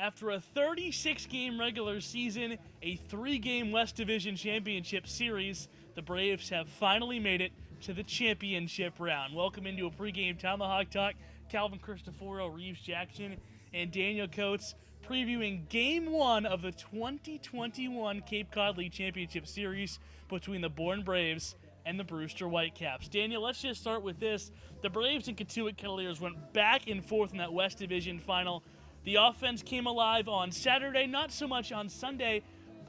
After a 36-game regular season, a 3-game West Division Championship Series, the Braves have finally made it to the championship round. Welcome into a pregame Tomahawk Talk. Calvin Cristoforo, Reeves Jackson, and Daniel Coate previewing Game 1 of the 2021 Cape Cod League Championship Series between the Bourne Braves and the Brewster Whitecaps. Daniel, let's just start with this. The Braves and Coate Cavaliers went back and forth in that West Division final. The offense came alive on Saturday, not so much on Sunday.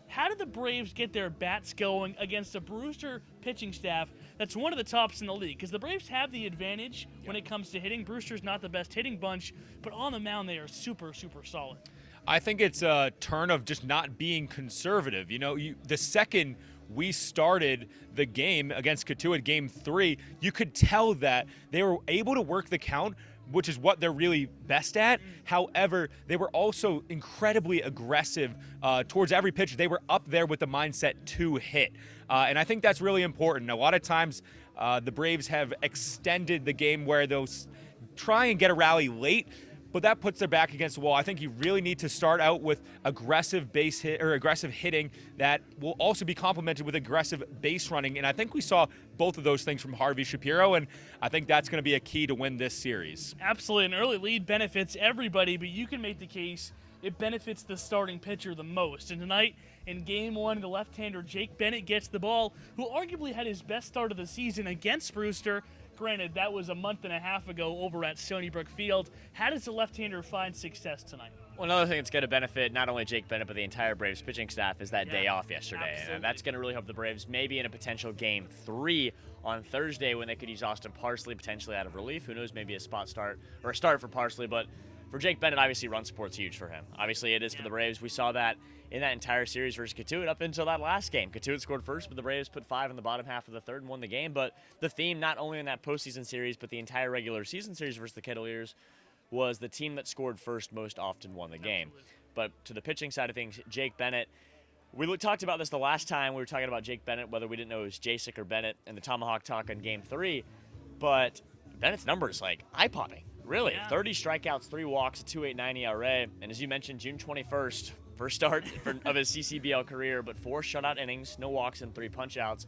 How did the Braves get their bats going against a Brewster pitching staff that's one of the tops in the league? Because the Braves have the advantage when it comes to hitting. Brewster's not the best hitting bunch, but on the mound they are super, super solid. I think it's a turn of just not being conservative. The second we started the game against Coate, Game 3, you could tell that they were able to work the count, which is what they're really best at. However, they were also incredibly aggressive towards every pitch. They were up there with the mindset to hit. And I think that's really important. A lot of times the Braves have extended the game where they'll try and get a rally late, but that puts their back against the wall. I think you really need to start out with aggressive base hit or aggressive hitting that will also be complemented with aggressive base running. And I think we saw both of those things from Harvey Shapiro, and I think that's going to be a key to win this series. Absolutely. An early lead benefits everybody, but you can make the case it benefits the starting pitcher the most. And tonight, in Game 1, the left-hander Jake Bennett gets the ball, who arguably had his best start of the season against Brewster. Granted, that was a month and a half ago over at Stony Brook Field. How does the left-hander find success tonight? Well, another thing that's going to benefit not only Jake Bennett but the entire Braves pitching staff is that day off yesterday. Absolutely. And that's going to really help the Braves maybe in a potential Game 3 on Thursday when they could use Austin Parsley potentially out of relief. Who knows, maybe a spot start or a start for Parsley. But for Jake Bennett, obviously run support's huge for him. Obviously it is for the Braves. We saw that in that entire series versus Coate up until that last game. Coate scored first, but the Braves put 5 in the bottom half of the third and won the game. But the theme, not only in that postseason series, but the entire regular season series versus the Cavaliers, was the team that scored first most often won the game. But to the pitching side of things, Jake Bennett, we talked about this the last time we were talking about Jake Bennett, whether we didn't know it was Jacek or Bennett in the Tomahawk Talk on Game 3. But Bennett's numbers, eye-popping. Really, 30 strikeouts, 3 walks, a 2.89 ERA. And as you mentioned, June 21st, first start of his CCBL career, but 4 shutout innings, no walks, and 3 punch-outs.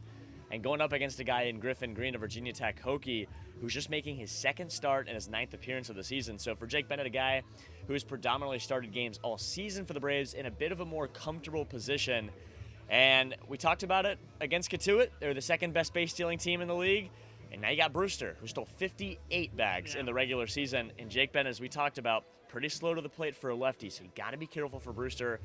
And going up against a guy in Griffin Green, a Virginia Tech Hokie, who's just making his 2nd start and his 9th appearance of the season. So for Jake Bennett, a guy who has predominantly started games all season for the Braves in a bit of a more comfortable position. And we talked about it against Coate. They're the 2nd best base stealing team in the league. And now you got Brewster, who stole 58 bags in the regular season. And Jake Bennett, as we talked about, pretty slow to the plate for a lefty, so you got to be careful for Brewster.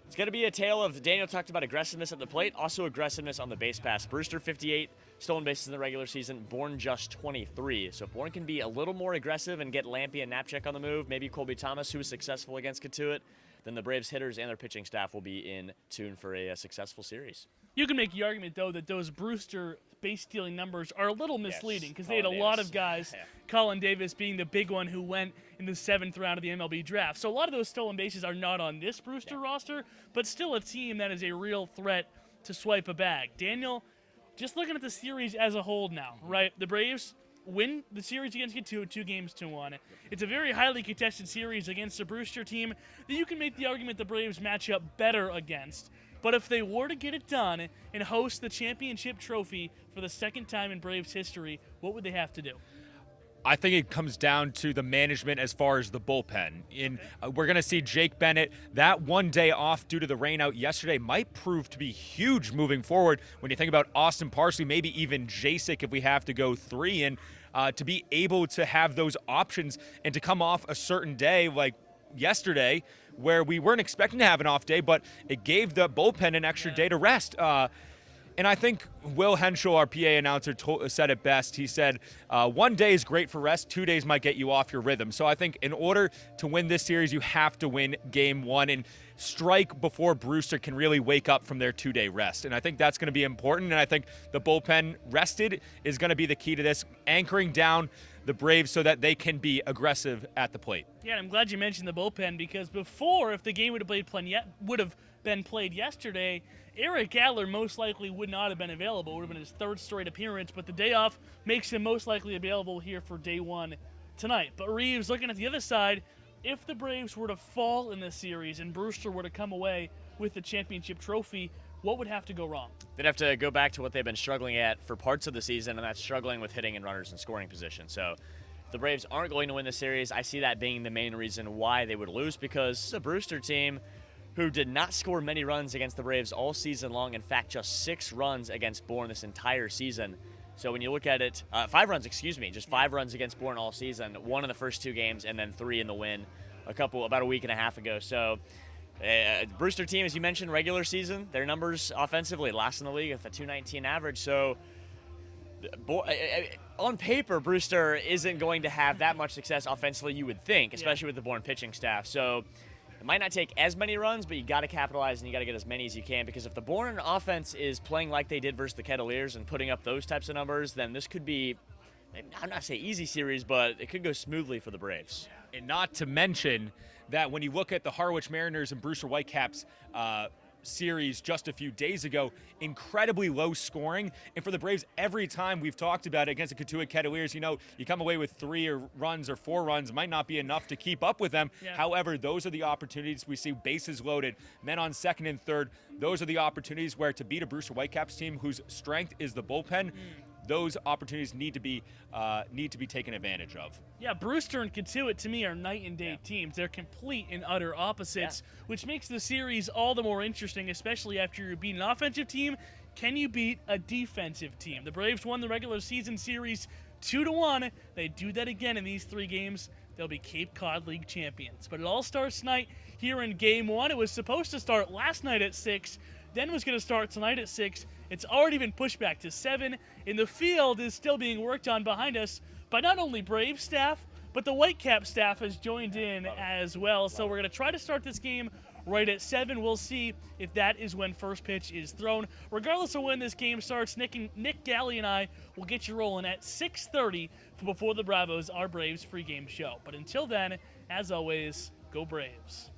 It's going to be a tale of, Daniel talked about aggressiveness at the plate, also aggressiveness on the base pass. Brewster, 58 stolen bases in the regular season, Bourne just 23. So if Bourne can be a little more aggressive and get Lampy and Knapczyk on the move, maybe Colby Thomas, who was successful against Coate, then the Braves hitters and their pitching staff will be in tune for a successful series. You can make the argument, though, that those Brewster base-stealing numbers are a little misleading because they had a lot of guys, Colin Davis being the big one who went in the 7th round of the MLB draft. So a lot of those stolen bases are not on this Brewster roster, but still a team that is a real threat to swipe a bag. Daniel, just looking at the series as a whole now, right? The Braves win the series against Coate 2-1. It's a very highly contested series against a Brewster team that you can make the argument the Braves match up better against. But if they were to get it done and host the championship trophy for the 2nd time in Braves history, what would they have to do? I think it comes down to the management as far as the bullpen. We're going to see Jake Bennett, that one day off due to the rainout yesterday might prove to be huge moving forward when you think about Austin Parsley, maybe even Jacek if we have to go 3, and to be able to have those options and to come off a certain day like yesterday where we weren't expecting to have an off day, but it gave the bullpen an extra day to rest. And I think Will Henschel, our PA announcer, said it best. He said, 1 day is great for rest, 2 days might get you off your rhythm. So I think in order to win this series, you have to win Game 1 and strike before Brewster can really wake up from their 2-day rest. And I think that's going to be important. And I think the bullpen rested is going to be the key to this, anchoring down the Braves so that they can be aggressive at the plate. Yeah, and I'm glad you mentioned the bullpen because before, if the game would have been played yesterday, Eric Adler most likely would not have been available. It would have been his 3rd straight appearance, but the day off makes him most likely available here for day 1 tonight. But Reeves, looking at the other side, if the Braves were to fall in this series and Brewster were to come away with the championship trophy, what would have to go wrong? They'd have to go back to what they've been struggling at for parts of the season, and that's struggling with hitting and runners in scoring position. So if the Braves aren't going to win the series, I see that being the main reason why they would lose, because it's a Brewster team who did not score many runs against the Braves all season long. In fact, just 6 runs against Bourne this entire season. So when you look at it, 5 runs, just 5 runs against Bourne all season, 1 in the first 2 games, and then 3 in the win about a week and a half ago. So Brewster team, as you mentioned, regular season, their numbers offensively last in the league with a 219 average. So on paper, Brewster isn't going to have that much success offensively, you would think, especially with the Bourne pitching staff. So it might not take as many runs, but you got to capitalize and you got to get as many as you can, because if the Bourne offense is playing like they did versus the Kettleers and putting up those types of numbers, then this could be, I'm not saying easy series, but it could go smoothly for the Braves. And not to mention that when you look at the Harwich Mariners and Brewster Whitecaps series just a few days ago, incredibly low scoring. And for the Braves, every time we've talked about it against the Cotuit Kettleers, you come away with 3 runs or 4 runs, might not be enough to keep up with them. Yeah. However, those are the opportunities we see, bases loaded, men on second and third. Those are the opportunities where to beat a Brewster Whitecaps team whose strength is the bullpen, those opportunities need to be taken advantage of. Yeah, Brewster and Cotuit to me are night and day teams. They're complete and utter opposites, which makes the series all the more interesting, especially after you beat an offensive team. Can you beat a defensive team? The Braves won the regular season series 2-1. They do that again in these 3 games. They'll be Cape Cod League champions. But it all starts tonight here in Game 1. It was supposed to start last night at 6, then was going to start tonight at 6. It's already been pushed back to 7, and the field is still being worked on behind us by not only Brave staff, but the Whitecap staff has joined in as well. So we're going to try to start this game right at 7. We'll see if that is when first pitch is thrown. Regardless of when this game starts, Nick Galley and I will get you rolling at 6:30 for Before the Bravos, our Braves pregame show. But until then, as always, go Braves.